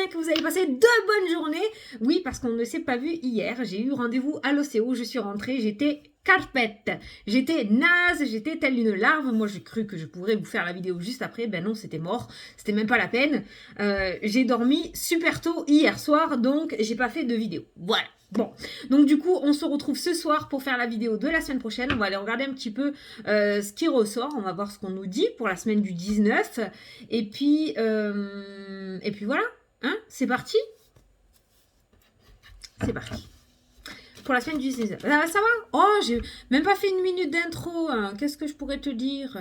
bien que vous avez passé de bonnes journées. Oui, parce qu'on ne s'est pas vu hier. J'ai eu rendez-vous à l'Océo. Je suis rentrée. J'étais carpette. J'étais naze. J'étais telle une larve. Moi, j'ai cru que je pourrais vous faire la vidéo juste après. Ben non, c'était mort. C'était même pas la peine. J'ai dormi super tôt hier soir. Donc, j'ai pas fait de vidéo. Voilà. Bon, donc du coup, on se retrouve ce soir pour faire la vidéo de la semaine prochaine. On va aller regarder un petit peu ce qui ressort. On va voir ce qu'on nous dit pour la semaine du 19. Et puis voilà, hein, c'est parti. C'est parti. Pour la semaine du 19. Ah, ça va? Oh, j'ai même pas fait une minute d'intro. Hein. Qu'est-ce que je pourrais te dire?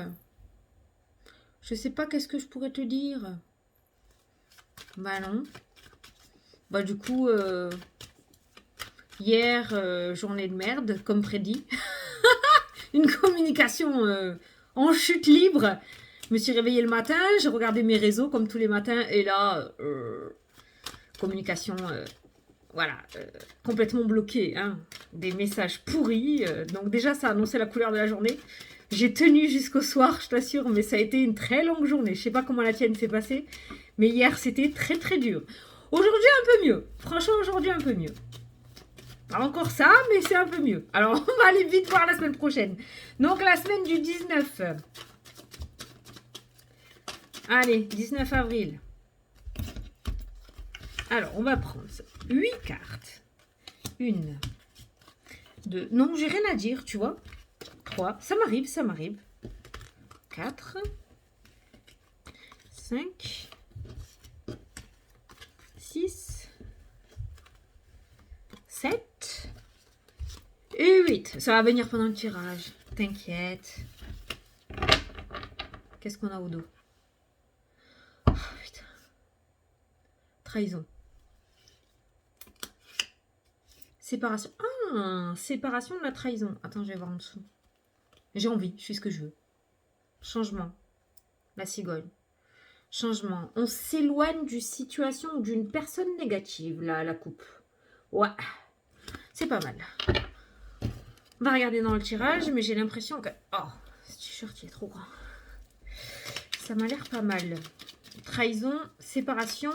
Je sais pas qu'est-ce que je pourrais te dire. Bah non. Bah du coup... Hier, journée de merde, comme prédit. Une communication en chute libre. Je me suis réveillée le matin, j'ai regardé mes réseaux comme tous les matins. Et là, communication, voilà, complètement bloquée. Hein. Des messages pourris. Donc déjà, ça annonçait la couleur de la journée. J'ai tenu jusqu'au soir, je t'assure. Mais ça a été une très longue journée. Je sais pas comment la tienne s'est passée. Mais hier, c'était très très dur. Aujourd'hui, un peu mieux. Franchement, aujourd'hui, un peu mieux. Pas encore ça, mais c'est un peu mieux. Alors, on va aller vite voir la semaine prochaine. Donc, la semaine du 19. Allez, 19 avril. Alors, on va prendre 8 cartes. 1, 2. Non, j'ai rien à dire, tu vois. 3. Ça m'arrive, ça m'arrive. 4. 5. 6. 7. Et 8. Ça va venir pendant le tirage. T'inquiète. Qu'est-ce qu'on a au dos? Oh, putain. Trahison. Séparation. Ah, séparation de la trahison. Attends, je vais voir en dessous. J'ai envie, je fais ce que je veux. Changement. La cigogne. Changement. On s'éloigne d'une situation ou d'une personne négative, là, la coupe. Ouais. C'est pas mal. On va regarder dans le tirage, mais j'ai l'impression que... Oh, ce t-shirt, il est trop grand. Ça m'a l'air pas mal. Trahison, séparation,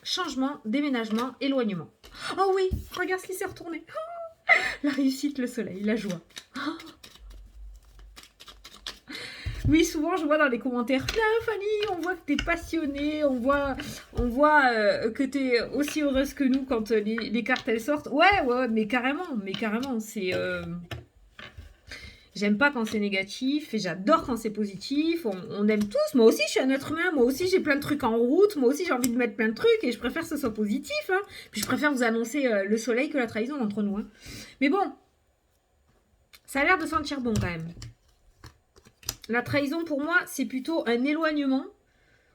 changement, déménagement, éloignement. Oh oui, regarde ce qui s'est retourné. Oh, la réussite, le soleil, la joie. Oh. Oui, souvent, je vois dans les commentaires, « Fanny, on voit que t'es passionnée, on voit que t'es aussi heureuse que nous quand les cartes, elles sortent. » Ouais, mais carrément, c'est... J'aime pas quand c'est négatif et j'adore quand c'est positif. On aime tous. Moi aussi, je suis un être humain. Moi aussi, j'ai plein de trucs en route. Moi aussi, j'ai envie de mettre plein de trucs et je préfère que ce soit positif. Hein. Puis je préfère vous annoncer le soleil que la trahison entre nous. Hein. Mais bon, ça a l'air de sentir bon quand même. La trahison, pour moi, c'est plutôt un éloignement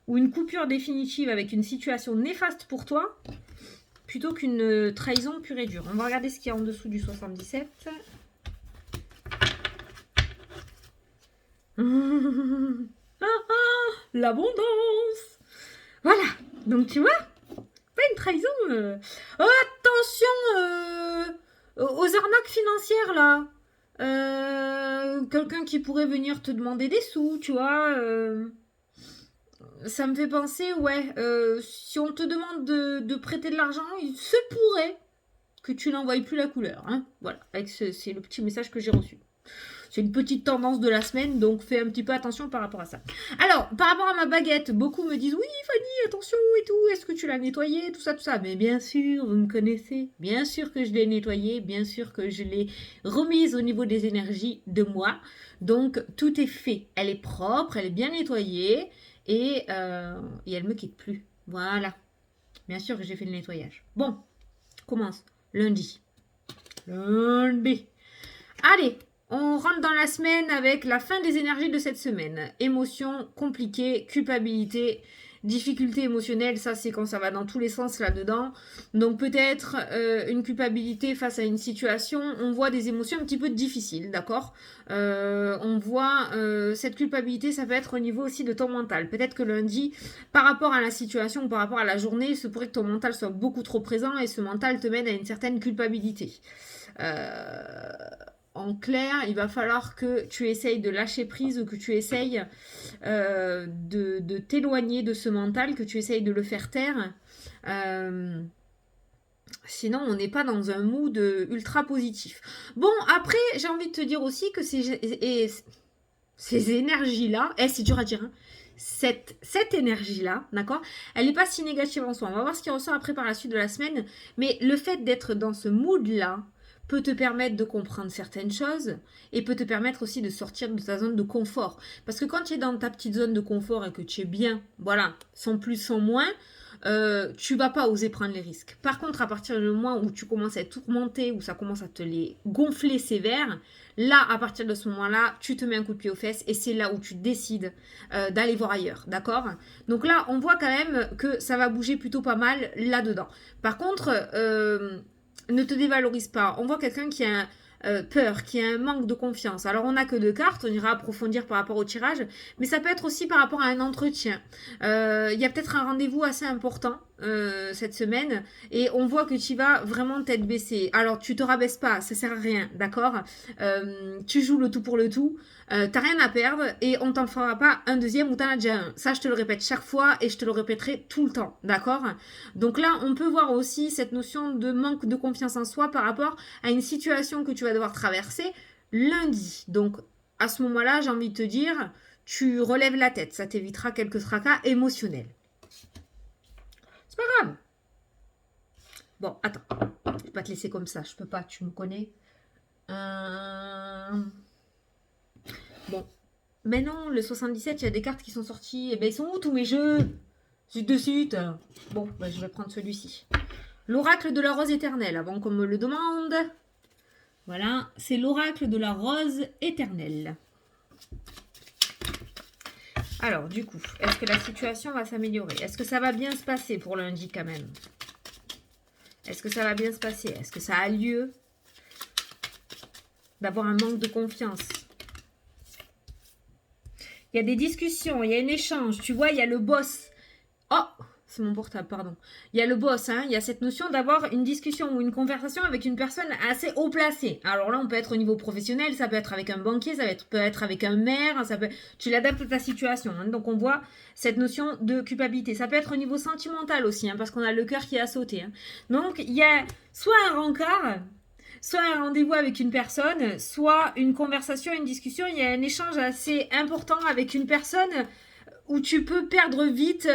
ou une coupure définitive avec une situation néfaste pour toi, plutôt qu'une trahison pure et dure. On va regarder ce qu'il y a en dessous du 77. L'abondance. Voilà. Donc, tu vois, pas une trahison. Oh, attention aux arnaques financières, là. Quelqu'un qui pourrait venir te demander des sous, tu vois. Ça me fait penser, ouais, si on te demande de prêter de l'argent, il se pourrait que tu n'envoies plus la couleur. Hein. Voilà, c'est le petit message que j'ai reçu. C'est une petite tendance de la semaine, donc fais un petit peu attention par rapport à ça. Alors, par rapport à ma baguette, beaucoup me disent « Oui, Fanny, attention et tout, est-ce que tu l'as nettoyée, tout ça, tout ça ?» Mais bien sûr, vous me connaissez, bien sûr que je l'ai nettoyée, bien sûr que je l'ai remise au niveau des énergies de moi. Donc, tout est fait. Elle est propre, elle est bien nettoyée et elle me quitte plus. Voilà. Bien sûr que j'ai fait le nettoyage. Bon, commence lundi. Lundi. Allez, on rentre dans la semaine avec la fin des énergies de cette semaine. Émotions compliquées, culpabilité, difficulté émotionnelle, ça c'est quand ça va dans tous les sens là-dedans. Donc peut-être une culpabilité face à une situation, on voit des émotions un petit peu difficiles, d'accord. On voit cette culpabilité, ça peut être au niveau aussi de ton mental. Peut-être que lundi, par rapport à la situation ou par rapport à la journée, il se pourrait que ton mental soit beaucoup trop présent et ce mental te mène à une certaine culpabilité. en clair, il va falloir que tu essayes de lâcher prise ou que tu essayes de t'éloigner de ce mental, que tu essayes de le faire taire. Sinon, on n'est pas dans un mood ultra positif. Bon, après, j'ai envie de te dire aussi que ces énergies-là, c'est dur à dire, hein, cette énergie-là, d'accord, elle n'est pas si négative en soi. On va voir ce qui ressort après par la suite de la semaine. Mais le fait d'être dans ce mood-là peut te permettre de comprendre certaines choses et peut te permettre aussi de sortir de ta zone de confort. Parce que quand tu es dans ta petite zone de confort et que tu es bien, voilà, sans plus, sans moins, tu vas pas oser prendre les risques. Par contre, à partir du moment où tu commences à être tourmenté, où ça commence à te les gonfler sévère, là, à partir de ce moment-là, tu te mets un coup de pied aux fesses et c'est là où tu décides d'aller voir ailleurs, d'accord? Donc là, on voit quand même que ça va bouger plutôt pas mal là-dedans. Par contre, ne te dévalorise pas. On voit quelqu'un qui a peur, qui a un manque de confiance. Alors, on n'a que 2 cartes, on ira approfondir par rapport au tirage, mais ça peut être aussi par rapport à un entretien. Il y a peut-être un rendez-vous assez important cette semaine et on voit que tu vas vraiment tête baissée. Alors, tu te rabaisses pas, ça sert à rien, d'accord? Tu joues le tout pour le tout. T'as rien à perdre et on t'en fera pas un deuxième ou t'en as déjà un. Ça, je te le répète chaque fois et je te le répéterai tout le temps, d'accord? Donc là, on peut voir aussi cette notion de manque de confiance en soi par rapport à une situation que tu vas devoir traverser lundi. Donc, à ce moment-là, j'ai envie de te dire, tu relèves la tête. Ça t'évitera quelques tracas émotionnels. C'est pas grave. Bon, attends. Je vais pas te laisser comme ça. Je peux pas, tu me connais. Bon. Mais non, le 77, il y a des cartes qui sont sorties. Eh ben, ils sont où tous mes jeux? Suite de suite. Bon, ben, je vais prendre celui-ci. L'oracle de la rose éternelle, avant qu'on me le demande. Voilà, c'est l'oracle de la rose éternelle. Alors, du coup, est-ce que la situation va s'améliorer? Est-ce que ça va bien se passer pour lundi quand même? Est-ce que ça va bien se passer? Est-ce que ça a lieu d'avoir un manque de confiance? Il y a des discussions, il y a un échange. Tu vois, il y a le boss. Oh, c'est mon portable, pardon. Il y a le boss, hein. Il y a cette notion d'avoir une discussion ou une conversation avec une personne assez haut placée. Alors là, on peut être au niveau professionnel, ça peut être avec un banquier, peut être avec un maire, tu l'adaptes à ta situation. Hein. Donc on voit cette notion de culpabilité. Ça peut être au niveau sentimental aussi, hein, parce qu'on a le cœur qui a sauté. Hein. Donc il y a soit un rencard, soit un rendez-vous avec une personne, soit une conversation, une discussion. Il y a un échange assez important avec une personne où tu peux perdre vite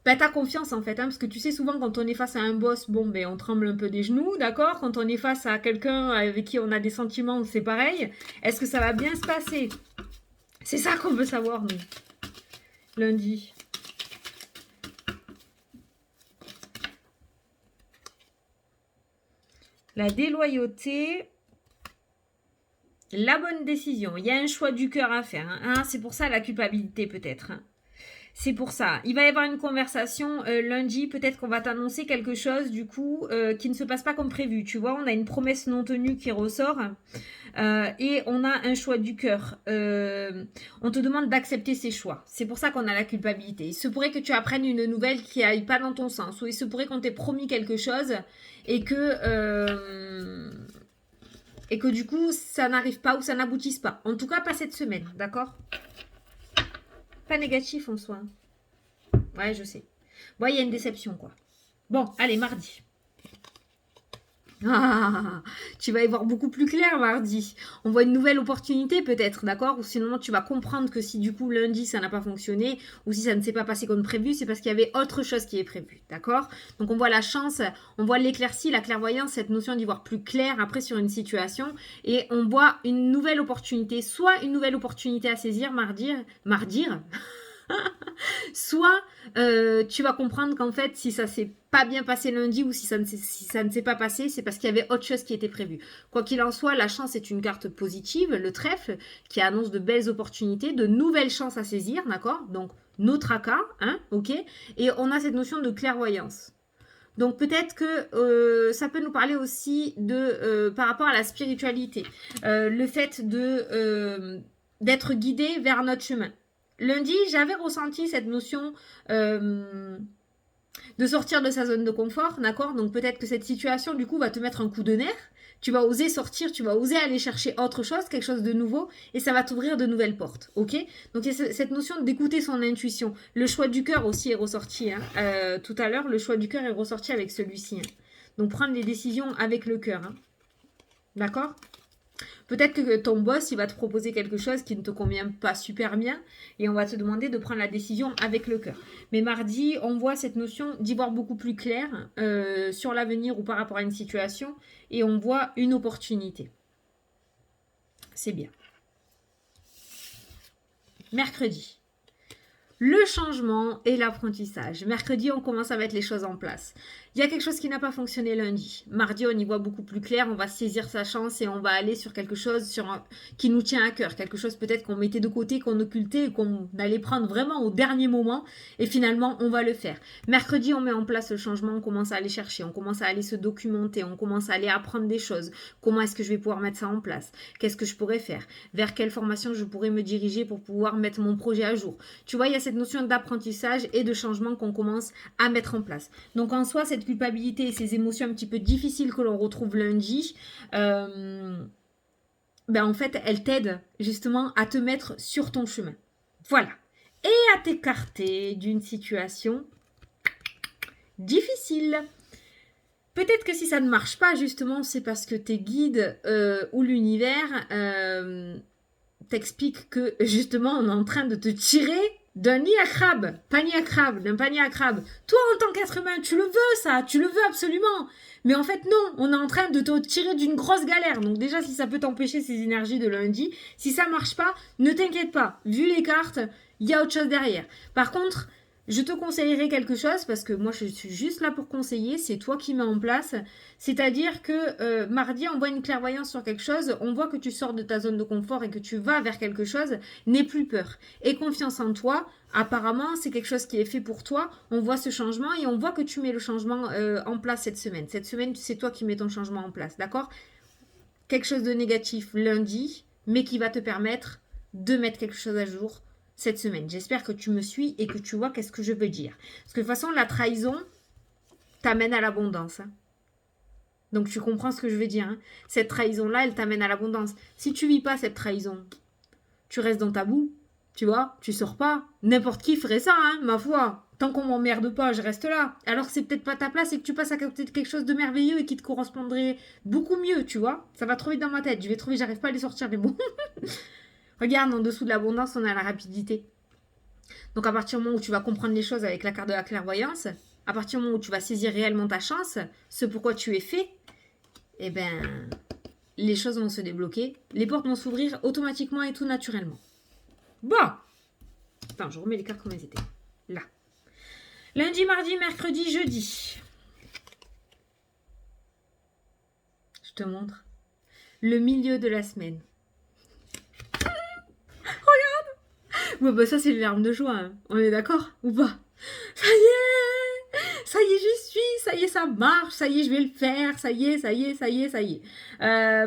ta confiance en fait. Hein, parce que tu sais, souvent quand on est face à un boss, bon, ben, on tremble un peu des genoux, d'accord? Quand on est face à quelqu'un avec qui on a des sentiments, c'est pareil. Est-ce que ça va bien se passer? C'est ça qu'on veut savoir, nous. Lundi. La déloyauté, la bonne décision. Il y a un choix du cœur à faire. Hein. C'est pour ça la culpabilité peut-être. Hein. C'est pour ça. Il va y avoir une conversation lundi. Peut-être qu'on va t'annoncer quelque chose du coup qui ne se passe pas comme prévu. Tu vois, on a une promesse non tenue qui ressort. Et on a un choix du cœur. On te demande d'accepter ces choix. C'est pour ça qu'on a la culpabilité. Il se pourrait que tu apprennes une nouvelle qui n'aille pas dans ton sens. Ou il se pourrait qu'on t'ait promis quelque chose et que du coup, ça n'arrive pas ou ça n'aboutisse pas. En tout cas, pas cette semaine, d'accord? Pas négatif en soi. Ouais, je sais. Bon, il y a une déception, quoi. Bon, allez, mardi. Ah, tu vas y voir beaucoup plus clair mardi. On voit une nouvelle opportunité peut-être, d'accord? Ou sinon tu vas comprendre que si du coup lundi ça n'a pas fonctionné ou si ça ne s'est pas passé comme prévu, c'est parce qu'il y avait autre chose qui est prévu, d'accord? Donc on voit la chance, on voit l'éclaircie, la clairvoyance, cette notion d'y voir plus clair après sur une situation et on voit une nouvelle opportunité, soit une nouvelle opportunité à saisir mardi, soit tu vas comprendre qu'en fait si ça s'est pas bien passé lundi ou si ça ne s'est pas passé, c'est parce qu'il y avait autre chose qui était prévu. Quoi qu'il en soit, la chance est une carte positive, le trèfle qui annonce de belles opportunités, de nouvelles chances à saisir, d'accord? Donc nos tracas, hein, ok? Et on a cette notion de clairvoyance. Donc peut-être que ça peut nous parler aussi de par rapport à la spiritualité, le fait d'être guidé vers notre chemin. Lundi, j'avais ressenti cette notion de sortir de sa zone de confort, d'accord? Donc peut-être que cette situation, du coup, va te mettre un coup de nerf. Tu vas oser sortir, tu vas oser aller chercher autre chose, quelque chose de nouveau, et ça va t'ouvrir de nouvelles portes, ok? Donc il y a cette notion d'écouter son intuition. Le choix du cœur aussi est ressorti, hein. Tout à l'heure, le choix du cœur est ressorti avec celui-ci, hein. Donc prendre les décisions avec le cœur, hein. D'accord? Peut-être que ton boss, il va te proposer quelque chose qui ne te convient pas super bien et on va te demander de prendre la décision avec le cœur. Mais mardi, on voit cette notion d'y voir beaucoup plus clair sur l'avenir ou par rapport à une situation et on voit une opportunité. C'est bien. Mercredi. Le changement et l'apprentissage. Mercredi, on commence à mettre les choses en place. Il y a quelque chose qui n'a pas fonctionné lundi. Mardi, on y voit beaucoup plus clair. On va saisir sa chance et on va aller sur quelque chose qui nous tient à cœur. Quelque chose peut-être qu'on mettait de côté, qu'on occultait et qu'on allait prendre vraiment au dernier moment. Et finalement, on va le faire. Mercredi, on met en place le changement. On commence à aller chercher. On commence à aller se documenter. On commence à aller apprendre des choses. Comment est-ce que je vais pouvoir mettre ça en place? Qu'est-ce que je pourrais faire? Vers quelle formation je pourrais me diriger pour pouvoir mettre mon projet à jour? Tu vois, il y a cette notion d'apprentissage et de changement qu'on commence à mettre en place. Donc en soi, cette culpabilité et ces émotions un petit peu difficiles que l'on retrouve lundi, en fait, elles t'aident justement à te mettre sur ton chemin. Voilà. Et à t'écarter d'une situation difficile. Peut-être que si ça ne marche pas, justement, c'est parce que tes guides ou l'univers t'expliquent que justement, on est en train de te tirer d'un nid à crabe, d'un panier à crabe. Toi, en tant qu'être humain, tu le veux ça, tu le veux absolument. Mais en fait, non, on est en train de te tirer d'une grosse galère. Donc déjà, si ça peut t'empêcher ces énergies de lundi, si ça marche pas, ne t'inquiète pas. Vu les cartes, il y a autre chose derrière. Par contre, je te conseillerais quelque chose parce que moi je suis juste là pour conseiller, c'est toi qui mets en place. C'est-à-dire que mardi on voit une clairvoyance sur quelque chose, on voit que tu sors de ta zone de confort et que tu vas vers quelque chose, n'aie plus peur. Aie confiance en toi, apparemment c'est quelque chose qui est fait pour toi, on voit ce changement et on voit que tu mets le changement en place cette semaine. Cette semaine c'est toi qui mets ton changement en place, d'accord? Quelque chose de négatif lundi, mais qui va te permettre de mettre quelque chose à jour cette semaine. J'espère que tu me suis et que tu vois qu'est-ce que je veux dire. Parce que de toute façon, la trahison t'amène à l'abondance. Hein. Donc tu comprends ce que je veux dire. Hein. Cette trahison-là, elle t'amène à l'abondance. Si tu vis pas cette trahison, tu restes dans ta boue, tu vois, tu sors pas. N'importe qui ferait ça, hein, ma foi. Tant qu'on m'emmerde pas, je reste là. Alors que c'est peut-être pas ta place et que tu passes à côté de quelque chose de merveilleux et qui te correspondrait beaucoup mieux, tu vois. Ça va trop vite dans ma tête. J'arrive pas à les sortir les mots. Regarde, en dessous de l'abondance, on a la rapidité. Donc à partir du moment où tu vas comprendre les choses avec la carte de la clairvoyance, à partir du moment où tu vas saisir réellement ta chance, ce pourquoi tu es fait, eh ben, les choses vont se débloquer, les portes vont s'ouvrir automatiquement et tout naturellement. Bon. Attends, je remets les cartes comme elles étaient. Là. Lundi, mardi, mercredi, jeudi. Je te montre. Le milieu de la semaine. Bon, bah ça, c'est le verbe de joie. Hein. On est d'accord ou pas? Ça y est! Ça y est, j'y suis! Ça y est, ça marche! Ça y est, je vais le faire! Ça y est, ça y est, ça y est, ça y est.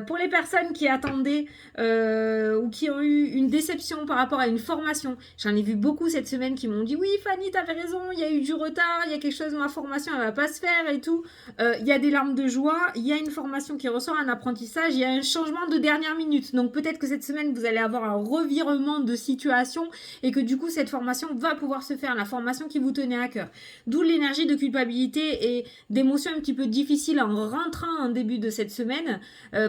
Pour les personnes qui attendaient ou qui ont eu une déception par rapport à une formation, j'en ai vu beaucoup cette semaine qui m'ont dit « Oui, Fanny, t'avais raison, il y a eu du retard, il y a quelque chose, ma formation, elle va pas se faire et tout. » Il y a des larmes de joie, il y a une formation qui ressort, un apprentissage, il y a un changement de dernière minute. Donc peut-être que cette semaine, vous allez avoir un revirement de situation et que du coup, cette formation va pouvoir se faire, la formation qui vous tenait à cœur. D'où l'énergie de culpabilité et d'émotions un petit peu difficiles en rentrant en début de cette semaine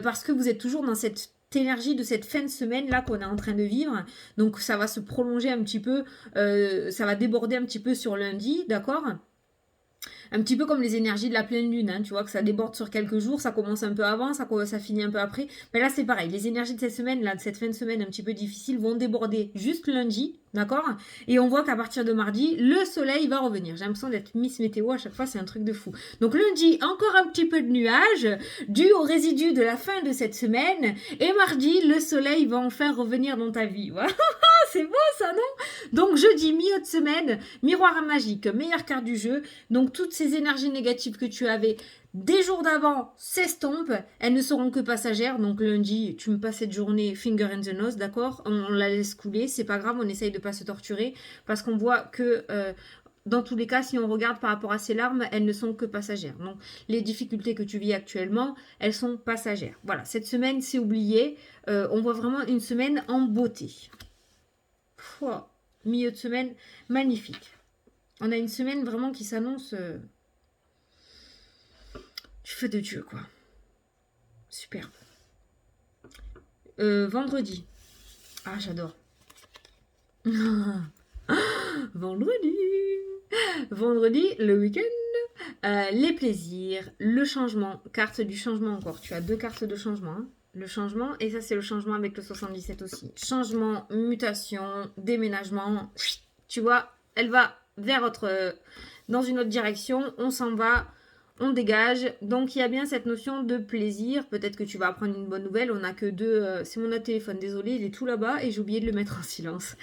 parce que vous êtes toujours dans cette énergie de cette fin de semaine là qu'on est en train de vivre, donc ça va se prolonger un petit peu, ça va déborder un petit peu sur lundi, d'accord? Un petit peu comme les énergies de la pleine lune, hein, tu vois, que ça déborde sur quelques jours, ça commence un peu avant, ça finit un peu après. Mais là, c'est pareil. Les énergies de cette semaine, là, de cette fin de semaine un petit peu difficile, vont déborder juste lundi, d'accord? Et on voit qu'à partir de mardi, le soleil va revenir. J'ai l'impression d'être Miss Météo à chaque fois, c'est un truc de fou. Donc lundi, encore un petit peu de nuages, dû aux résidus de la fin de cette semaine. Et mardi, le soleil va enfin revenir dans ta vie. Voilà. C'est beau ça, non? Donc jeudi, milieu de semaine, miroir magique, meilleure carte du jeu. Donc toutes ces énergies négatives que tu avais des jours d'avant s'estompent. Elles ne seront que passagères. Donc lundi, tu me passes cette journée finger in the nose, d'accord? On la laisse couler, c'est pas grave, on essaye de pas se torturer parce qu'on voit que dans tous les cas, si on regarde par rapport à ces larmes, elles ne sont que passagères. Donc, les difficultés que tu vis actuellement, elles sont passagères. Voilà, cette semaine, c'est oublié. On voit vraiment une semaine en beauté. Pouah, milieu de semaine, magnifique. On a une semaine vraiment qui s'annonce du feu de Dieu, quoi. Superbe. Vendredi. Ah, j'adore. Vendredi. Vendredi, le week-end. Les plaisirs, le changement. Carte du changement encore. Tu as 2 cartes de changement. Hein. Le changement, et ça c'est le changement avec le 77 aussi. Changement, mutation, déménagement. Tu vois, elle va vers dans une autre direction. On s'en va. On dégage. Donc il y a bien cette notion de plaisir. Peut-être que tu vas apprendre une bonne nouvelle. On n'a que 2. C'est mon téléphone, désolé, il est tout là-bas et j'ai oublié de le mettre en silence.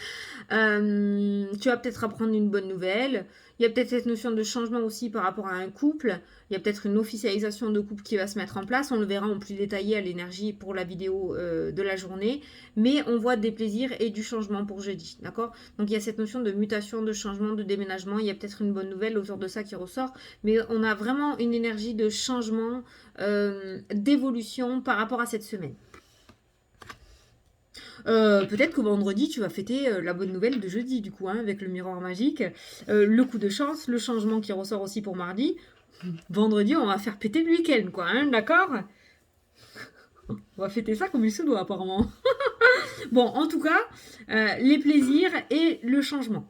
Tu vas peut-être apprendre une bonne nouvelle. Il y a peut-être cette notion de changement aussi par rapport à un couple. Il y a peut-être une officialisation de couple qui va se mettre en place. On le verra en plus détaillé à l'énergie pour la vidéo de la journée. Mais on voit des plaisirs et du changement pour jeudi. D'accord? Donc il y a cette notion de mutation, de changement, de déménagement. Il y a peut-être une bonne nouvelle autour de ça qui ressort. Mais on a vraiment une énergie de changement, d'évolution par rapport à cette semaine. Peut-être que vendredi, tu vas fêter la bonne nouvelle de jeudi, du coup, hein, avec le miroir magique. Le coup de chance, le changement qui ressort aussi pour mardi. Vendredi, on va faire péter le week-end, quoi, hein, d'accord? On va fêter ça comme il se doit, apparemment. Bon, en tout cas, les plaisirs et le changement.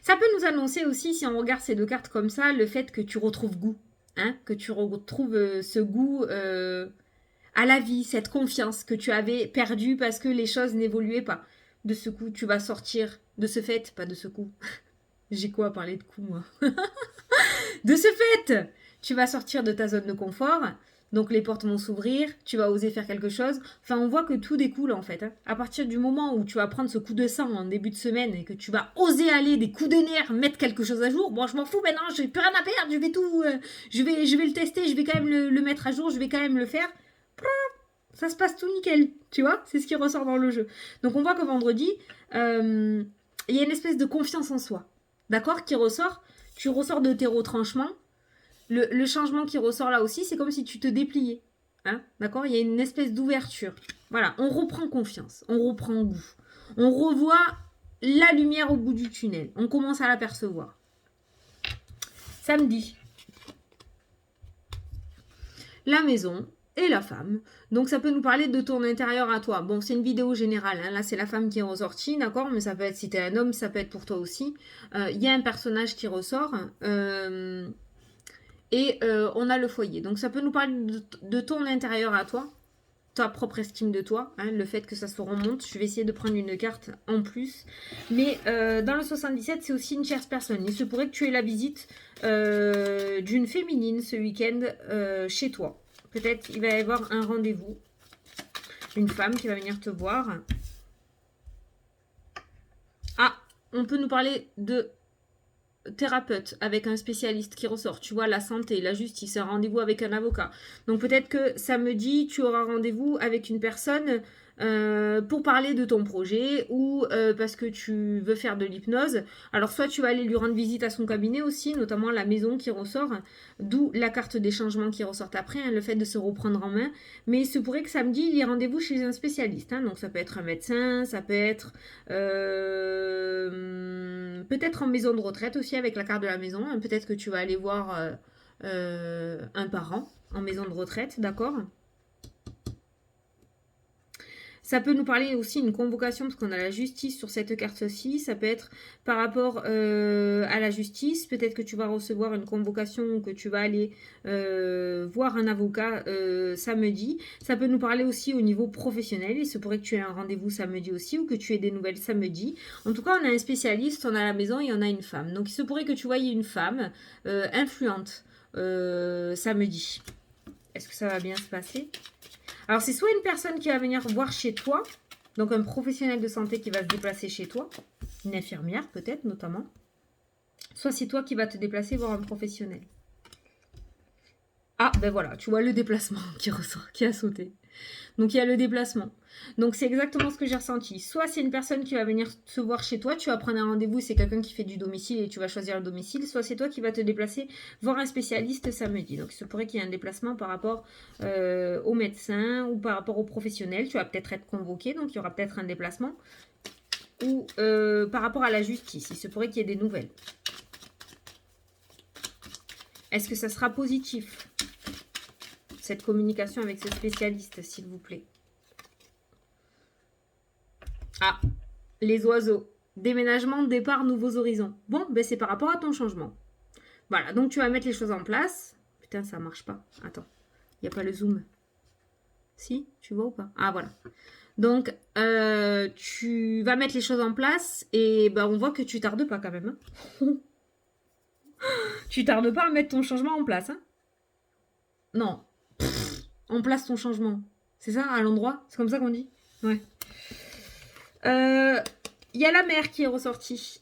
Ça peut nous annoncer aussi, si on regarde ces 2 cartes comme ça, le fait que tu retrouves goût. Hein, que tu retrouves ce goût à la vie, cette confiance que tu avais perdue parce que les choses n'évoluaient pas. De ce coup, tu vas sortir. De ce fait, pas de ce coup. J'ai quoi à parler de coup, moi? De ce fait, tu vas sortir de ta zone de confort. Donc les portes vont s'ouvrir, tu vas oser faire quelque chose. Enfin, on voit que tout découle en fait. Hein. À partir du moment où tu vas prendre ce coup de sang en début de semaine et que tu vas oser aller des coups de nerfs, mettre quelque chose à jour, bon, je m'en fous maintenant, j'ai plus rien à perdre, je vais tout, je vais le tester, je vais quand même le mettre à jour, je vais quand même le faire. Ça se passe tout nickel, tu vois, c'est ce qui ressort dans le jeu. Donc on voit que vendredi, il y a une espèce de confiance en soi, d'accord, qui ressort. Tu ressors de tes retranchements. Le changement qui ressort là aussi, c'est comme si tu te dépliais. Hein, d'accord? Il y a une espèce d'ouverture. Voilà, on reprend confiance, on reprend goût. On revoit la lumière au bout du tunnel. On commence à l'apercevoir. Samedi. La maison et la femme. Donc ça peut nous parler de ton intérieur à toi. Bon, c'est une vidéo générale. Hein. Là, c'est la femme qui est ressortie, d'accord? Mais ça peut être, si t'es un homme, ça peut être pour toi aussi. Il y a un personnage qui ressort. Et on a le foyer. Donc ça peut nous parler de ton intérieur à toi, ta propre estime de toi, hein, le fait que ça se remonte. Je vais essayer de prendre une carte en plus. Mais dans le 77, c'est aussi une tierce personne. Il se pourrait que tu aies la visite d'une féminine ce week-end chez toi. Peut-être il va y avoir un rendez-vous. Une femme qui va venir te voir. Ah, on peut nous parler de thérapeute avec un spécialiste qui ressort, tu vois, la santé, la justice, un rendez-vous avec un avocat. Donc peut-être que samedi, tu auras rendez-vous avec une personne pour parler de ton projet ou parce que tu veux faire de l'hypnose. Alors soit tu vas aller lui rendre visite à son cabinet aussi, notamment la maison qui ressort, d'où la carte des changements qui ressort après, hein, le fait de se reprendre en main. Mais il se pourrait que samedi, il y ait rendez-vous chez un spécialiste. Hein, donc ça peut être un médecin, ça peut être peut-être en maison de retraite aussi avec la carte de la maison. Hein, peut-être que tu vas aller voir un parent en maison de retraite, d'accord ? Ça peut nous parler aussi d'une convocation, parce qu'on a la justice sur cette carte-ci. Ça peut être par rapport à la justice. Peut-être que tu vas recevoir une convocation ou que tu vas aller voir un avocat samedi. Ça peut nous parler aussi au niveau professionnel. Il se pourrait que tu aies un rendez-vous samedi aussi ou que tu aies des nouvelles samedi. En tout cas, on a un spécialiste, on a la maison et on a une femme. Donc, il se pourrait que tu voyes une femme influente samedi. Est-ce que ça va bien se passer ? Alors, c'est soit une personne qui va venir voir chez toi, donc un professionnel de santé qui va se déplacer chez toi, une infirmière peut-être notamment, soit c'est toi qui vas te déplacer voir un professionnel. Ah, ben voilà, tu vois le déplacement qui ressort, qui a sauté. Donc, il y a le déplacement. Donc c'est exactement ce que j'ai ressenti. Soit c'est une personne qui va venir te voir chez toi, tu vas prendre un rendez-vous, c'est quelqu'un qui fait du domicile et tu vas choisir le domicile, soit c'est toi qui vas te déplacer voir un spécialiste samedi. Donc il se pourrait qu'il y ait un déplacement par rapport au médecin ou par rapport au professionnel. Tu vas peut-être être convoqué, donc il y aura peut-être un déplacement. Ou par rapport à la justice, il se pourrait qu'il y ait des nouvelles. Est-ce que ça sera positif, cette communication avec ce spécialiste, s'il vous plaît? Ah, les oiseaux. Déménagement, départ, nouveaux horizons. Bon, ben c'est par rapport à ton changement. Voilà, donc tu vas mettre les choses en place. Putain, ça marche pas. Attends, il n'y a pas le zoom. Si, tu vois ou pas? Ah, voilà. Donc, tu vas mettre les choses en place et ben, on voit que tu tardes pas quand même. Hein. Tu tardes pas à mettre ton changement en place. Hein. Non. En place ton changement. C'est ça, à l'endroit? C'est comme ça qu'on dit? Ouais. Il y a la mer qui est ressortie.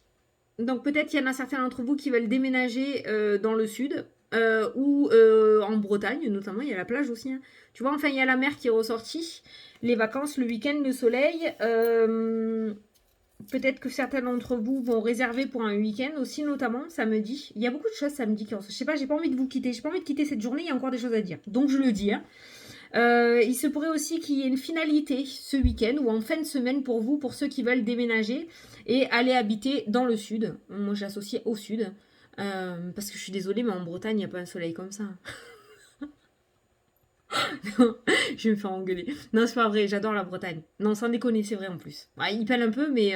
Donc peut-être il y en a certains d'entre vous qui veulent déménager dans le sud ou en Bretagne notamment. Il y a la plage aussi. Hein. Tu vois, enfin il y a la mer qui est ressortie. Les vacances, le week-end, le soleil. Peut-être que certains d'entre vous vont réserver pour un week-end aussi, notamment samedi. Il y a beaucoup de choses samedi qui ressortent. Je sais pas, j'ai pas envie de vous quitter. J'ai pas envie de quitter cette journée. Il y a encore des choses à dire. Donc je le dis. Hein. Il se pourrait aussi qu'il y ait une finalité ce week-end ou en fin de semaine pour vous, pour ceux qui veulent déménager et aller habiter dans le sud. Moi, j'associe au sud. Parce que je suis désolée, mais en Bretagne, il n'y a pas un soleil comme ça. Non, je vais me faire engueuler. Non, c'est pas vrai, j'adore la Bretagne. Non, sans déconner, c'est vrai en plus. Ouais, il pèle un peu, mais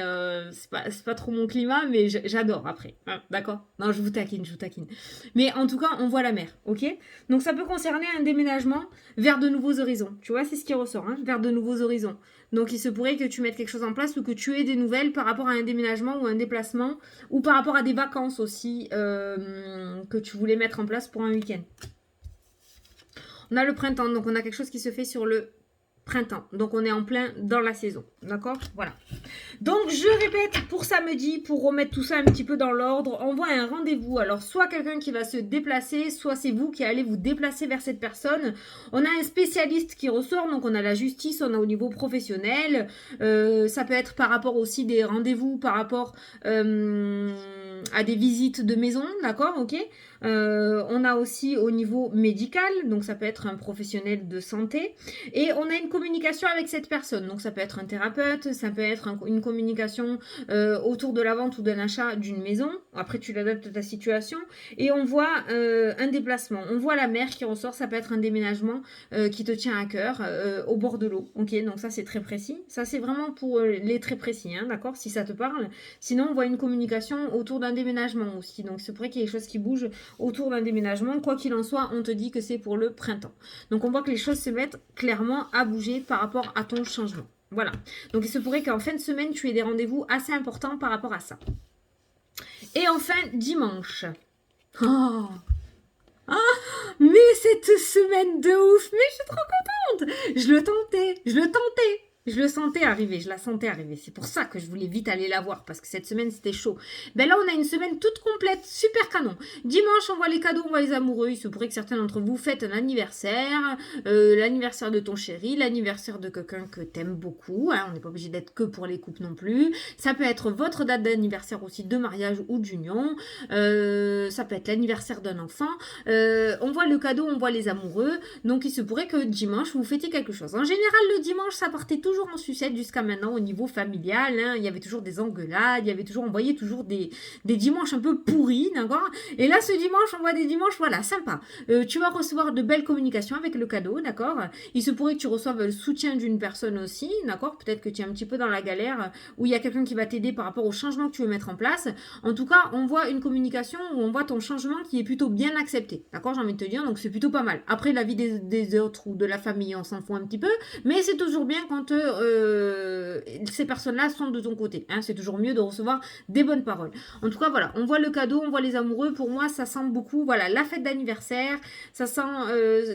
c'est pas trop mon climat, mais j'adore après. Ah, d'accord? Non, je vous taquine, je vous taquine. Mais en tout cas, on voit la mer, ok? Donc ça peut concerner un déménagement vers de nouveaux horizons. Tu vois, c'est ce qui ressort, hein, vers de nouveaux horizons. Donc il se pourrait que tu mettes quelque chose en place ou que tu aies des nouvelles par rapport à un déménagement ou un déplacement ou par rapport à des vacances aussi que tu voulais mettre en place pour un week-end. On a le printemps, donc on a quelque chose qui se fait sur le printemps. Donc on est en plein dans la saison. D'accord? Voilà. Donc je répète pour samedi, pour remettre tout ça un petit peu dans l'ordre, on voit un rendez-vous. Alors soit quelqu'un qui va se déplacer, soit c'est vous qui allez vous déplacer vers cette personne. On a un spécialiste qui ressort, donc on a la justice, on a au niveau professionnel. Ça peut être par rapport aussi des rendez-vous, par rapport à des visites de maison, d'accord? Ok. On a aussi au niveau médical, donc ça peut être un professionnel de santé. Et on a une communication avec cette personne. Donc ça peut être un thérapeute, ça peut être une communication autour de la vente ou d'un achat d'une maison. Après tu l'adaptes à ta situation. Et on voit un déplacement. On voit la mer qui ressort, ça peut être un déménagement qui te tient à cœur au bord de l'eau. Ok, donc ça c'est très précis. Ça c'est vraiment pour les très précis, hein, d'accord, si ça te parle. Sinon on voit une communication autour d'un déménagement aussi. Donc c'est pourrait qu'il y ait quelque chose qui bouge autour d'un déménagement. Quoi qu'il en soit, on te dit que c'est pour le printemps. Donc on voit que les choses se mettent clairement à bouger par rapport à ton changement. Voilà. Donc il se pourrait qu'en fin de semaine, tu aies des rendez-vous assez importants par rapport à ça. Et enfin, dimanche. Oh, ah, mais cette semaine de ouf, mais je suis trop contente. Je le tentais. Je le sentais arriver, je la sentais arriver. C'est pour ça que je voulais vite aller la voir, parce que cette semaine, c'était chaud. Ben là, on a une semaine toute complète, super canon. Dimanche, on voit les cadeaux, on voit les amoureux. Il se pourrait que certains d'entre vous fêtent un anniversaire, l'anniversaire de ton chéri, l'anniversaire de quelqu'un que t'aimes beaucoup. Hein, on n'est pas obligé d'être que pour les couples non plus. Ça peut être votre date d'anniversaire aussi, de mariage ou d'union. Ça peut être l'anniversaire d'un enfant. On voit le cadeau, on voit les amoureux. Donc, il se pourrait que dimanche, vous fêtiez quelque chose. En général, le dimanche, ça partait toujours en sucette jusqu'à maintenant au niveau familial. Hein. Il y avait toujours des engueulades, on voyait toujours des dimanches un peu pourris, d'accord? Et là, ce dimanche, on voit des dimanches, voilà, sympa. Tu vas recevoir de belles communications avec le cadeau, d'accord? Il se pourrait que tu reçoives le soutien d'une personne aussi, d'accord? Peut-être que tu es un petit peu dans la galère, où il y a quelqu'un qui va t'aider par rapport au changement que tu veux mettre en place. En tout cas, on voit une communication où on voit ton changement qui est plutôt bien accepté, d'accord? J'ai envie de te dire, donc c'est plutôt pas mal. Après, la vie des autres ou de la famille, on s'en fout un petit peu, mais c'est toujours bien quand ces personnes-là sont de ton côté. Hein, c'est toujours mieux de recevoir des bonnes paroles. En tout cas, voilà, on voit le cadeau, on voit les amoureux. Pour moi, ça sent beaucoup, voilà, la fête d'anniversaire. Ça sent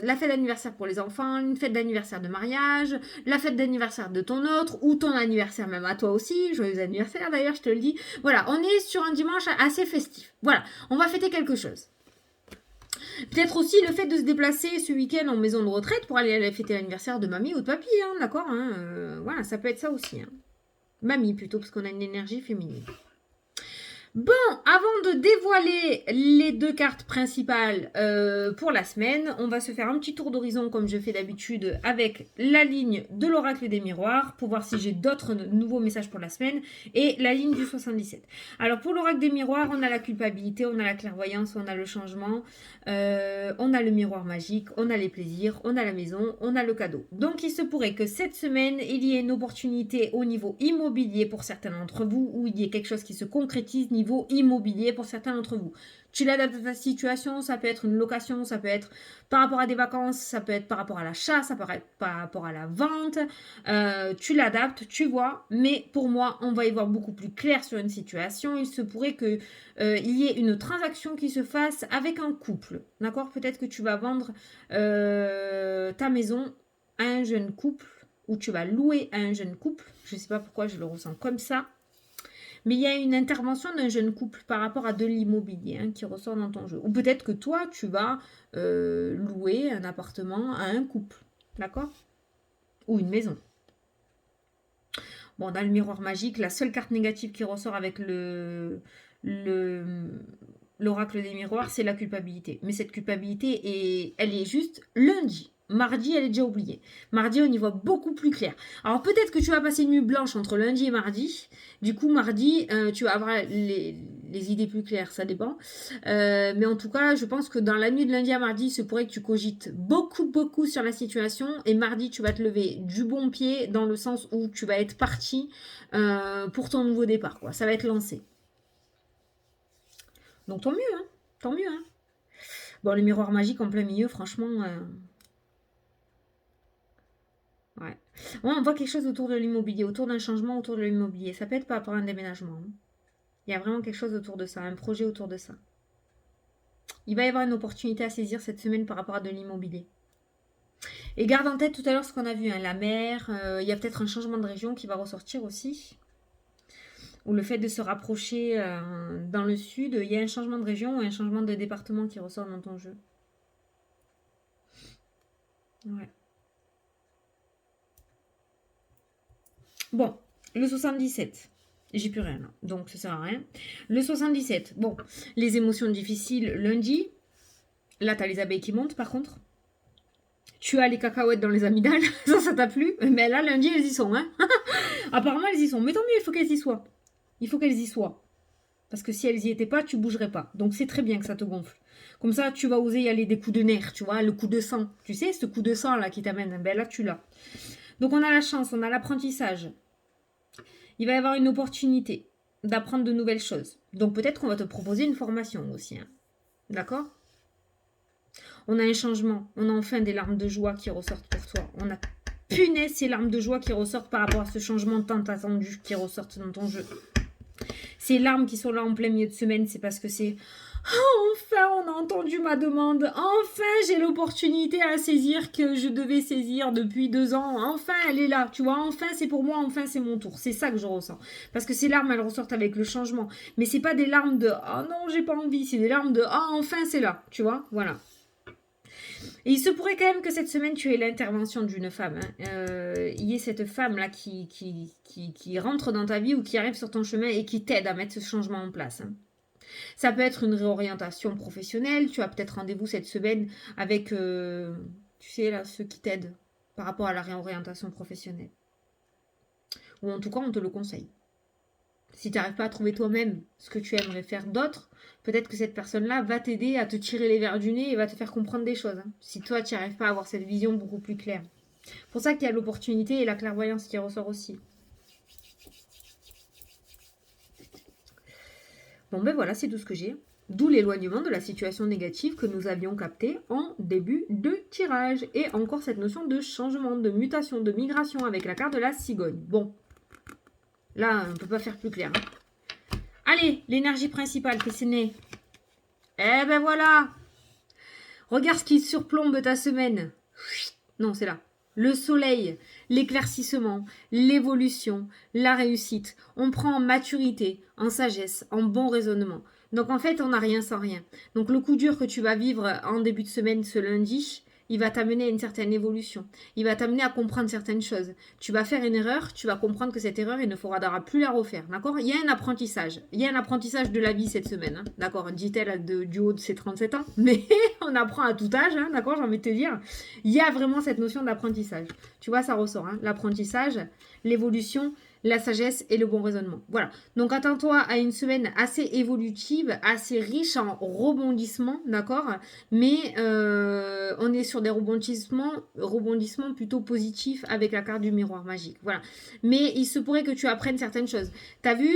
la fête d'anniversaire pour les enfants, une fête d'anniversaire de mariage, la fête d'anniversaire de ton autre, ou ton anniversaire même à toi aussi. Joyeux anniversaire d'ailleurs, je te le dis. Voilà, on est sur un dimanche assez festif. Voilà, on va fêter quelque chose. Peut-être aussi le fait de se déplacer ce week-end en maison de retraite pour aller fêter l'anniversaire de mamie ou de papy, hein, d'accord, hein, voilà, ça peut être ça aussi. Hein. Mamie plutôt, parce qu'on a une énergie féminine. Bon, avant de dévoiler les 2 cartes principales pour la semaine, on va se faire un petit tour d'horizon comme je fais d'habitude avec la ligne de l'oracle des miroirs pour voir si j'ai d'autres nouveaux messages pour la semaine et la ligne du 77. Alors pour l'oracle des miroirs, on a la culpabilité, on a la clairvoyance, on a le changement, on a le miroir magique, on a les plaisirs, on a la maison, on a le cadeau. Donc il se pourrait que cette semaine, il y ait une opportunité au niveau immobilier pour certains d'entre vous ou il y ait quelque chose qui se concrétise niveau immobilier pour certains d'entre vous. Tu l'adaptes à ta situation, ça peut être une location, ça peut être par rapport à des vacances, ça peut être par rapport à l'achat, ça peut être par rapport à la vente. Tu l'adaptes, tu vois, mais pour moi, on va y voir beaucoup plus clair sur une situation. Il se pourrait que il y ait une transaction qui se fasse avec un couple, d'accord? Peut-être que tu vas vendre ta maison à un jeune couple ou tu vas louer à un jeune couple. Je ne sais pas pourquoi je le ressens comme ça. Mais il y a une intervention d'un jeune couple par rapport à de l'immobilier qui ressort dans ton jeu. Ou peut-être que toi, tu vas louer un appartement à un couple. D'accord? Ou une maison. Bon, dans le miroir magique, la seule carte négative qui ressort avec l'oracle des miroirs, c'est la culpabilité. Mais cette culpabilité, elle est juste lundi. Mardi, elle est déjà oubliée. Mardi, on y voit beaucoup plus clair. Alors peut-être que tu vas passer une nuit blanche entre lundi et mardi. Du coup, mardi, tu vas avoir les idées plus claires, ça dépend. Mais en tout cas, je pense que dans la nuit de lundi à mardi, il se pourrait que tu cogites beaucoup sur la situation. Et mardi, tu vas te lever du bon pied dans le sens où tu vas être parti pour ton nouveau départ. Quoi. Ça va être lancé. Donc tant mieux, hein. Tant mieux, hein. Bon, le miroir magique en plein milieu, franchement... Ouais. Ouais, on voit quelque chose autour de l'immobilier, autour d'un changement autour de l'immobilier. Ça peut être par rapport à un déménagement. Hein. Il y a vraiment quelque chose autour de ça, un projet autour de ça. Il va y avoir une opportunité à saisir cette semaine par rapport à de l'immobilier. Et garde en tête tout à l'heure ce qu'on a vu, hein, la mer, il y a peut-être un changement de région qui va ressortir aussi. Ou le fait de se rapprocher dans le sud, il y a un changement de région ou un changement de département qui ressort dans ton jeu. Ouais. Bon, le 77. J'ai plus rien là, donc ça sert à rien. Le 77, bon, les émotions difficiles lundi. Là, t'as les abeilles qui montent par contre. Tu as les cacahuètes dans les amygdales, ça t'a plu. Mais là, lundi, elles y sont, hein. Apparemment, elles y sont. Mais tant mieux, il faut qu'elles y soient. Il faut qu'elles y soient. Parce que si elles y étaient pas, tu bougerais pas. Donc c'est très bien que ça te gonfle. Comme ça, tu vas oser y aller des coups de nerfs, tu vois, le coup de sang. Tu sais, ce coup de sang là qui t'amène, ben là, tu l'as. Donc on a la chance, on a l'apprentissage. Il va y avoir une opportunité d'apprendre de nouvelles choses. Donc peut-être qu'on va te proposer une formation aussi. Hein. D'accord? On a un changement. On a enfin des larmes de joie qui ressortent pour toi. On a punaise ces larmes de joie qui ressortent par rapport à ce changement tant attendu qui ressortent dans ton jeu. Ces larmes qui sont là en plein milieu de semaine, c'est parce que c'est... Oh, enfin, on a entendu ma demande. Enfin, j'ai l'opportunité à saisir que je devais saisir depuis 2 ans. Enfin, elle est là. Tu vois, enfin, c'est pour moi. Enfin, c'est mon tour. C'est ça que je ressens. Parce que ces larmes, elles ressortent avec le changement. Mais c'est pas des larmes de « Oh non, j'ai pas envie ». C'est des larmes de « Oh, enfin, c'est là ». Tu vois, voilà. Et il se pourrait quand même que cette semaine, tu aies l'intervention d'une femme. Hein. Il y ait cette femme-là qui rentre dans ta vie ou qui arrive sur ton chemin et qui t'aide à mettre ce changement en place. Hein. Ça peut être une réorientation professionnelle. Tu as peut-être rendez-vous cette semaine avec, tu sais, là, ceux qui t'aident par rapport à la réorientation professionnelle. Ou en tout cas, on te le conseille. Si tu n'arrives pas à trouver toi-même ce que tu aimerais faire d'autre, peut-être que cette personne-là va t'aider à te tirer les verres du nez et va te faire comprendre des choses. Hein, si toi, tu n'arrives pas à avoir cette vision beaucoup plus claire. C'est pour ça qu'il y a l'opportunité et la clairvoyance qui ressort aussi. Bon ben voilà, c'est tout ce que j'ai. D'où l'éloignement de la situation négative que nous avions captée en début de tirage. Et encore cette notion de changement, de mutation, de migration avec la carte de la cigogne. Bon, là, on ne peut pas faire plus clair. Hein. Allez, l'énergie principale, qu'est-ce que c'est? Eh ben voilà. Regarde ce qui surplombe ta semaine. Non, c'est là. Le soleil, l'éclaircissement, l'évolution, la réussite. On prend en maturité, en sagesse, en bon raisonnement. Donc en fait, on n'a rien sans rien. Donc le coup dur que tu vas vivre en début de semaine ce lundi, il va t'amener à une certaine évolution. Il va t'amener à comprendre certaines choses. Tu vas faire une erreur, tu vas comprendre que cette erreur, il ne faudra plus la refaire. D'accord? Il y a un apprentissage. Il y a un apprentissage de la vie cette semaine. Hein, d'accord? Dit-elle du haut de ses 37 ans. Mais on apprend à tout âge. Hein, d'accord? J'ai envie de te dire. Il y a vraiment cette notion d'apprentissage. Tu vois, ça ressort. Hein, l'apprentissage, l'évolution, la sagesse et le bon raisonnement. Voilà. Donc attends-toi à une semaine assez évolutive, assez riche en rebondissements, d'accord? Mais on est sur des rebondissements plutôt positifs avec la carte du miroir magique. Voilà. Mais il se pourrait que tu apprennes certaines choses. T'as vu,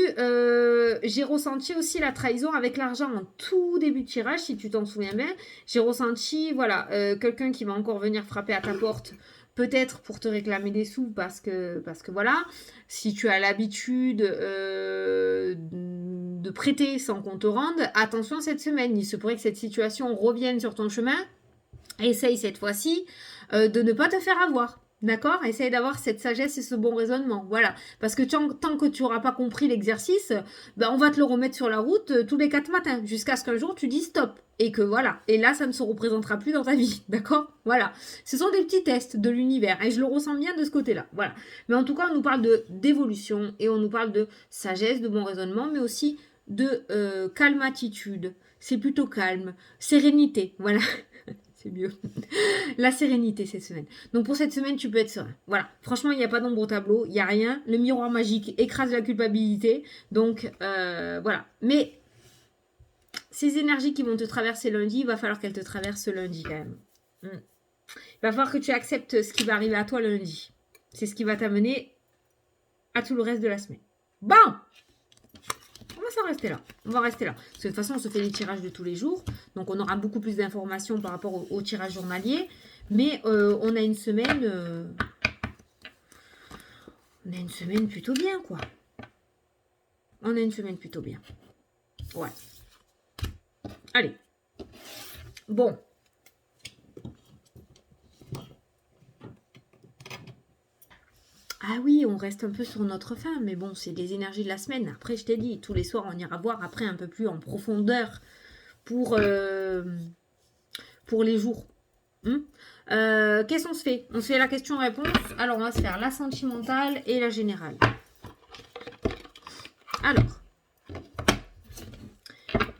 j'ai ressenti aussi la trahison avec l'argent en tout début de tirage, si tu t'en souviens bien. J'ai ressenti, voilà, quelqu'un qui va encore venir frapper à ta porte. Peut-être pour te réclamer des sous parce que voilà, si tu as l'habitude de prêter sans qu'on te rende, attention cette semaine, il se pourrait que cette situation revienne sur ton chemin. Essaye cette fois-ci de ne pas te faire avoir. D'accord? Essaye d'avoir cette sagesse et ce bon raisonnement. Voilà. Parce que tant que tu n'auras pas compris l'exercice, ben on va te le remettre sur la route tous les 4 matins. Jusqu'à ce qu'un jour tu dis stop. Et que voilà. Et là, ça ne se représentera plus dans ta vie. D'accord? Voilà. Ce sont des petits tests de l'univers. Et je le ressens bien de ce côté-là. Voilà. Mais en tout cas, on nous parle d'évolution. Et on nous parle de sagesse, de bon raisonnement. Mais aussi de calme-attitude. C'est plutôt calme. Sérénité. Voilà. C'est mieux. La sérénité cette semaine. Donc pour cette semaine, tu peux être serein. Voilà. Franchement, il n'y a pas d'ombre au tableau. Il n'y a rien. Le miroir magique écrase la culpabilité. Donc voilà. Mais ces énergies qui vont te traverser lundi, il va falloir qu'elles te traversent lundi quand même. Il va falloir que tu acceptes ce qui va arriver à toi lundi. C'est ce qui va t'amener à tout le reste de la semaine. Bon! On va s'en rester là. On va rester là. Parce que de toute façon, on se fait les tirages de tous les jours. Donc, on aura beaucoup plus d'informations par rapport au tirage journalier. Mais on a une semaine... on a une semaine plutôt bien, quoi. On a une semaine plutôt bien. Ouais. Allez. Bon. Ah oui, on reste un peu sur notre fin, mais bon, c'est des énergies de la semaine. Après, je t'ai dit, tous les soirs, on ira voir après un peu plus en profondeur pour les jours. Qu'est-ce qu'on se fait? On se fait la question-réponse. Alors, on va se faire la sentimentale et la générale. Alors,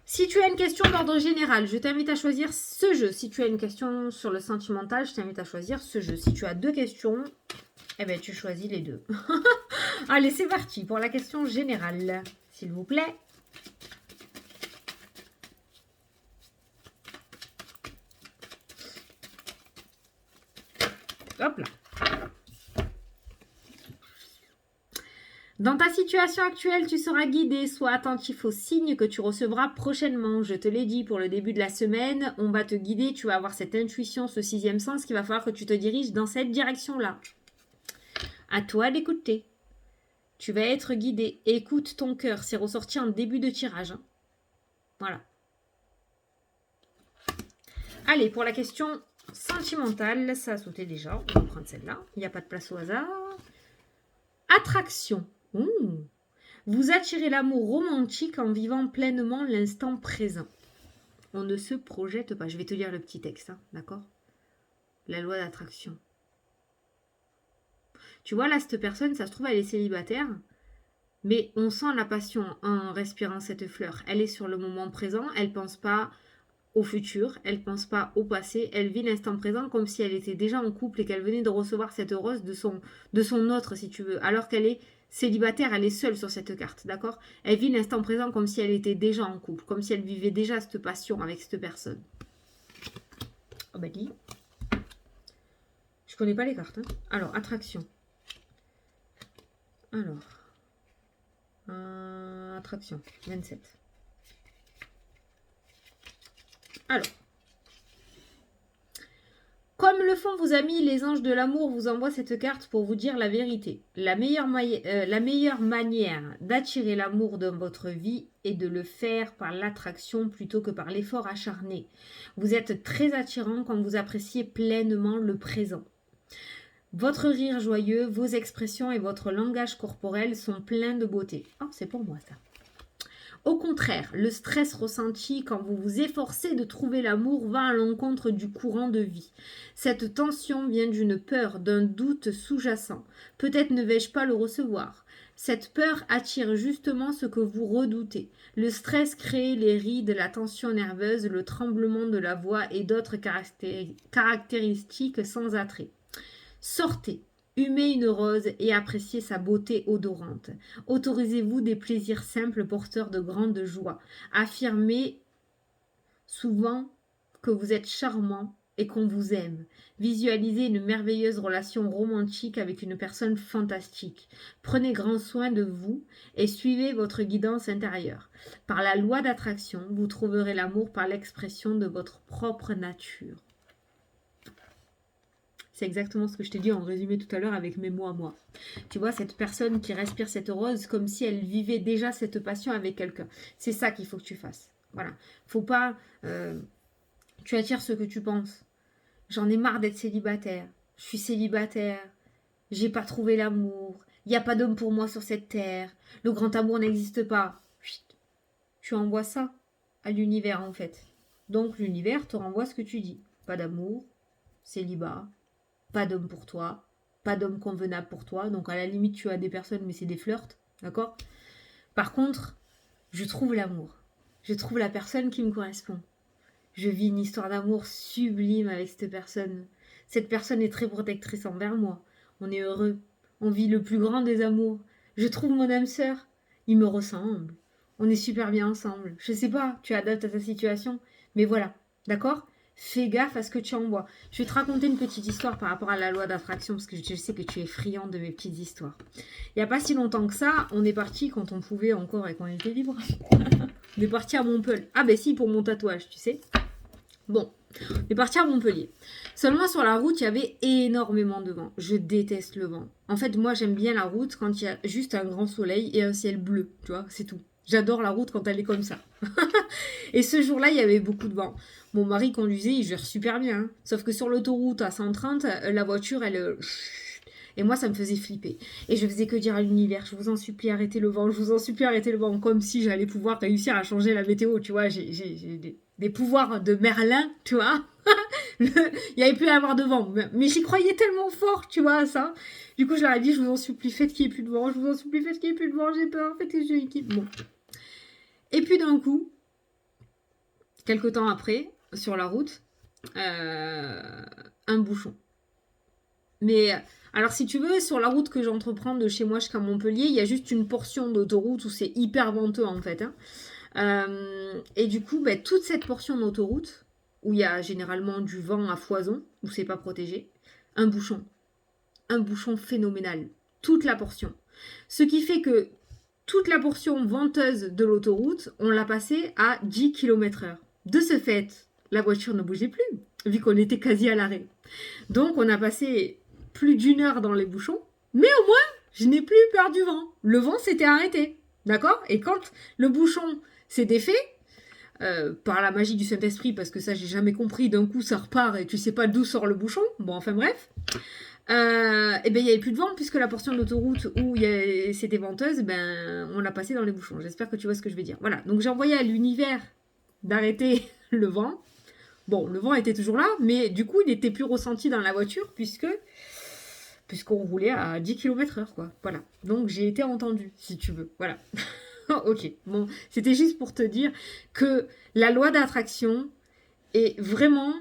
si tu as une question d'ordre général, je t'invite à choisir ce jeu. Si tu as une question sur le sentimental, je t'invite à choisir ce jeu. Si tu as 2 questions, eh bien, tu choisis les 2. Allez, c'est parti pour la question générale, s'il vous plaît. Hop là. Dans ta situation actuelle, tu seras guidé. Sois attentif aux signes que tu recevras prochainement. Je te l'ai dit pour le début de la semaine, on va te guider. Tu vas avoir cette intuition, ce 6e sens, qu'il va falloir que tu te diriges dans cette direction-là. À toi d'écouter. Tu vas être guidé. Écoute ton cœur. C'est ressorti en début de tirage. Voilà. Allez, pour la question sentimentale, ça a sauté déjà. On va prendre celle-là. Il n'y a pas de place au hasard. Attraction. Vous attirez l'amour romantique en vivant pleinement l'instant présent. On ne se projette pas. Je vais te lire le petit texte, hein, d'accord? La loi d'attraction. Tu vois, là, cette personne, ça se trouve, elle est célibataire. Mais on sent la passion en respirant cette fleur. Elle est sur le moment présent. Elle ne pense pas au futur. Elle ne pense pas au passé. Elle vit l'instant présent comme si elle était déjà en couple et qu'elle venait de recevoir cette rose de son autre, si tu veux. Alors qu'elle est célibataire, elle est seule sur cette carte, d'accord? Elle vit l'instant présent comme si elle était déjà en couple. Comme si elle vivait déjà cette passion avec cette personne. Oh bah dis. Je connais pas les cartes. Hein. Alors, attraction. Alors, attraction, 27. Alors, comme le font vos amis, les anges de l'amour vous envoient cette carte pour vous dire la vérité. La meilleure manière d'attirer l'amour dans votre vie est de le faire par l'attraction plutôt que par l'effort acharné. Vous êtes très attirant quand vous appréciez pleinement le présent. Votre rire joyeux, vos expressions et votre langage corporel sont pleins de beauté. Oh, c'est pour moi ça. Au contraire, le stress ressenti quand vous vous efforcez de trouver l'amour va à l'encontre du courant de vie. Cette tension vient d'une peur, d'un doute sous-jacent. Peut-être ne vais-je pas le recevoir. Cette peur attire justement ce que vous redoutez. Le stress crée les rides, la tension nerveuse, le tremblement de la voix et d'autres caractéristiques sans attrait. Sortez, humez une rose et appréciez sa beauté odorante. Autorisez-vous des plaisirs simples porteurs de grande joie. Affirmez souvent que vous êtes charmant et qu'on vous aime. Visualisez une merveilleuse relation romantique avec une personne fantastique. Prenez grand soin de vous et suivez votre guidance intérieure. Par la loi d'attraction, vous trouverez l'amour par l'expression de votre propre nature. C'est exactement ce que je t'ai dit en résumé tout à l'heure avec mes mots à moi. Tu vois, cette personne qui respire cette rose comme si elle vivait déjà cette passion avec quelqu'un. C'est ça qu'il faut que tu fasses. Voilà. Faut pas... tu attires ce que tu penses. J'en ai marre d'être célibataire. Je suis célibataire. J'ai pas trouvé l'amour. Il n'y a pas d'homme pour moi sur cette terre. Le grand amour n'existe pas. Chut. Tu envoies ça à l'univers en fait. Donc l'univers te renvoie ce que tu dis. Pas d'amour, célibat, pas d'homme pour toi, pas d'homme convenable pour toi. Donc à la limite tu as des personnes mais c'est des flirts. D'accord ? Par contre, je trouve l'amour. Je trouve la personne qui me correspond. Je vis une histoire d'amour sublime avec cette personne. Cette personne est très protectrice envers moi. On est heureux. On vit le plus grand des amours. Je trouve mon âme sœur. Il me ressemble. On est super bien ensemble. Je sais pas, tu adaptes à ta situation. Mais voilà, d'accord ? Fais gaffe à ce que tu envoies. Je vais te raconter une petite histoire par rapport à la loi d'attraction, parce que je sais que tu es friand de mes petites histoires. Il n'y a pas si longtemps que ça, on est parti quand on pouvait encore et qu'on était libre. On est parti à Montpellier. Ah ben si, pour mon tatouage, tu sais. Bon, on est parti à Montpellier. Seulement sur la route, il y avait énormément de vent. Je déteste le vent. En fait, moi, j'aime bien la route quand il y a juste un grand soleil et un ciel bleu. Tu vois, c'est tout. J'adore la route quand elle est comme ça. Et ce jour-là, il y avait beaucoup de vent. Mon mari conduisait, il gère super bien. Hein. Sauf que sur l'autoroute à 130, la voiture, elle... Et moi, ça me faisait flipper. Et je faisais que dire à l'univers, je vous en supplie, arrêtez le vent, je vous en supplie, arrêtez le vent. Comme si j'allais pouvoir réussir à changer la météo, tu vois. J'ai des pouvoirs de Merlin, tu vois. Il n'y avait plus à avoir de vent. Mais j'y croyais tellement fort, tu vois, à ça. Du coup, je leur ai dit, je vous en supplie, faites qu'il n'y ait plus de vent. Je vous en supplie, faites qu'il n'y ait plus de vent. J'ai peur, faites que je quitte. Bon. Et puis d'un coup, quelques temps après, sur la route, un bouchon. Mais alors si tu veux, sur la route que j'entreprends de chez moi jusqu'à Montpellier, il y a juste une portion d'autoroute où c'est hyper venteux en fait. Hein. Et du coup, toute cette portion d'autoroute, où il y a généralement du vent à foison, où c'est pas protégé, un bouchon. Un bouchon phénoménal. Toute la portion. Ce qui fait que toute la portion venteuse de l'autoroute, on l'a passée à 10 km/h. De ce fait, la voiture ne bougeait plus, vu qu'on était quasi à l'arrêt. Donc, on a passé plus d'1 heure dans les bouchons, mais au moins, je n'ai plus peur du vent. Le vent s'était arrêté, d'accord ? Et quand le bouchon s'est défait, par la magie du Saint-Esprit, parce que ça, j'ai jamais compris, d'un coup, ça repart et tu sais pas d'où sort le bouchon. Bon, enfin bref. Et ben il n'y avait plus de vent puisque la portion de l'autoroute où c'était venteuse, on l'a passé dans les bouchons. J'espère que tu vois ce que je veux dire. Voilà, donc j'ai envoyé à l'univers d'arrêter le vent. Bon, le vent était toujours là, mais du coup, il n'était plus ressenti dans la voiture puisqu'on roulait à 10 km/h, quoi. Voilà, donc j'ai été entendue, si tu veux. Voilà. Ok, bon, c'était juste pour te dire que la loi d'attraction est vraiment...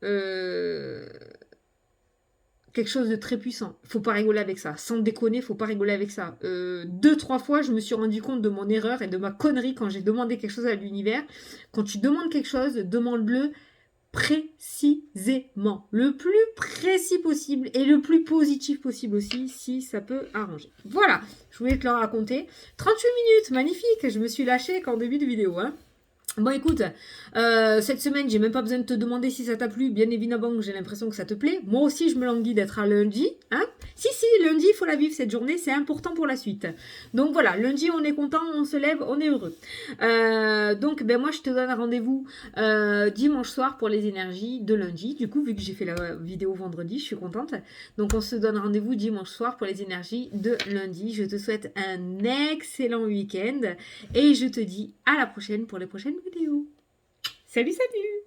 quelque chose de très puissant. Faut pas rigoler avec ça. Sans déconner, faut pas rigoler avec ça. 2-3 fois, je me suis rendu compte de mon erreur et de ma connerie quand j'ai demandé quelque chose à l'univers. Quand tu demandes quelque chose, demande-le précisément. Le plus précis possible et le plus positif possible aussi, si ça peut arranger. Voilà, je voulais te le raconter. 38 minutes, magnifique. Je me suis lâchée qu'en début de vidéo, hein. Bon écoute, cette semaine j'ai même pas besoin de te demander si ça t'a plu, bien évidemment que j'ai l'impression que ça te plaît. Moi aussi je me languis d'être à lundi, hein. Si, lundi, il faut la vivre cette journée, c'est important pour la suite. Donc voilà, lundi, on est content, on se lève, on est heureux. Donc, ben moi, je te donne rendez-vous dimanche soir pour les énergies de lundi. Du coup, vu que j'ai fait la vidéo vendredi, je suis contente. Donc, on se donne rendez-vous dimanche soir pour les énergies de lundi. Je te souhaite un excellent week-end et je te dis à la prochaine pour les prochaines vidéos. Salut, salut!